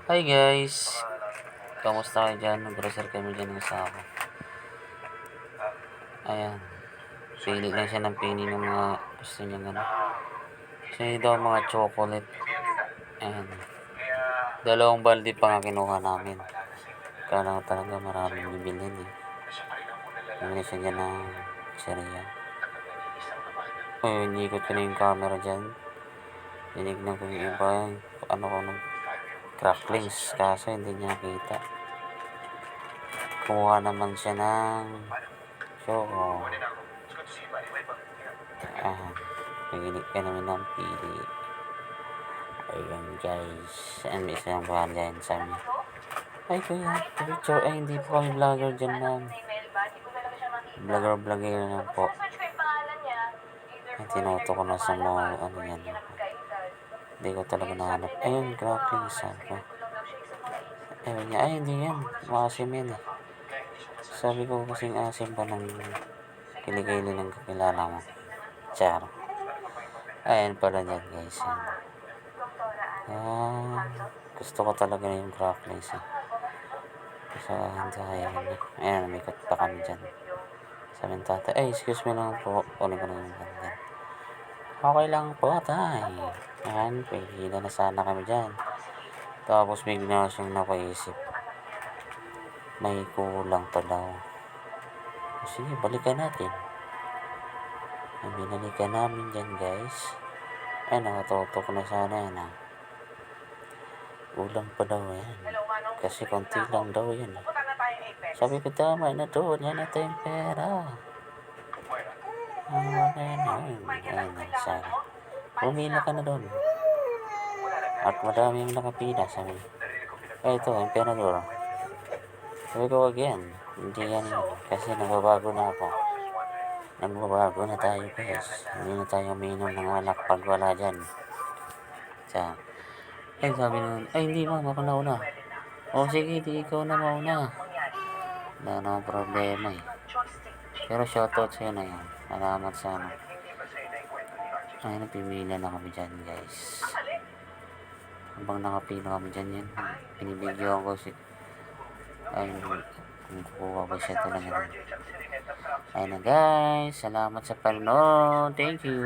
Hi guys! Kamusta kayo dyan? Nag-grocery kami dyan ng asawa. Ayan. Pili lang siya ng pili ng mga gusto niya ano. Gusto niya daw mga chocolate. Ayan. Dalawang balde pa nga kinuha namin. Kala ko talaga maraming bibilhin eh. Bumili siya dyan ng pizzeria. Ayun, ikot ko na yung camera dyan. Tinignan ko yung iba. Ano ko nung cracklings. Kaso hindi niya nakita. Kuha naman siya ng choco. Pili ka namin ng pili. Ayan guys. May isang bahan dyan sa amin. Ay kuya, picture. Ay hindi po kami vlogger dyan ma'am. Vlogger na po. Ay tinoto ko na sa mga ano yan. Hindi ko talaga nahanap. Ayun, cracklings sabi ko. Ayun niya, ay hindi yan. Maasim yan eh. Sabi ko kasing asim pa ng kilikili ng kakilala mo. Char. Ayan pala dyan guys. Gusto ko talaga yung cracklings eh. So, hindi ayaw na. Ayan, umikot pa kami dyan. Sabi ng tatay, ay excuse me lang po. Kunin ko na yung ganda. Okay lang po tay. Ayan, pagkila na sana kami dyan. Tapos bigla siyang napaisip. May kulang pa daw. Sige, balikan natin. Ay, binalikan namin dyan guys. Ay, nakatutok na sana yan ha. Kulang pa daw yan. Kasi konti lang daw yan. Sabi ko tama na doon. Yan na tayong pera. Ayan na. Sana. Pumila ka na doon. At madami yung nakapila. Sabi. Ay ito, yung pera doon. Sabi ko wag yan. Hindi yan yun. Kasi nagbabago na ako. Nagbabago na tayo guys. Hindi na tayo uminom ng alak pag wala dyan. Sa. Ay sabi nun. Ay hindi ma'am. Ako nauna. O sige, di ikaw na mauna. Wala na problema eh. Pero shoutout sa'yo na yan. Salamat sa ano. Ay, napimila na kami dyan guys. Habang nakapila kami dyan yan. Pinibigyan ko si... Ay, kung kukuha ba siya talaga nun. Ayun na guys. Salamat sa panonood. Thank you.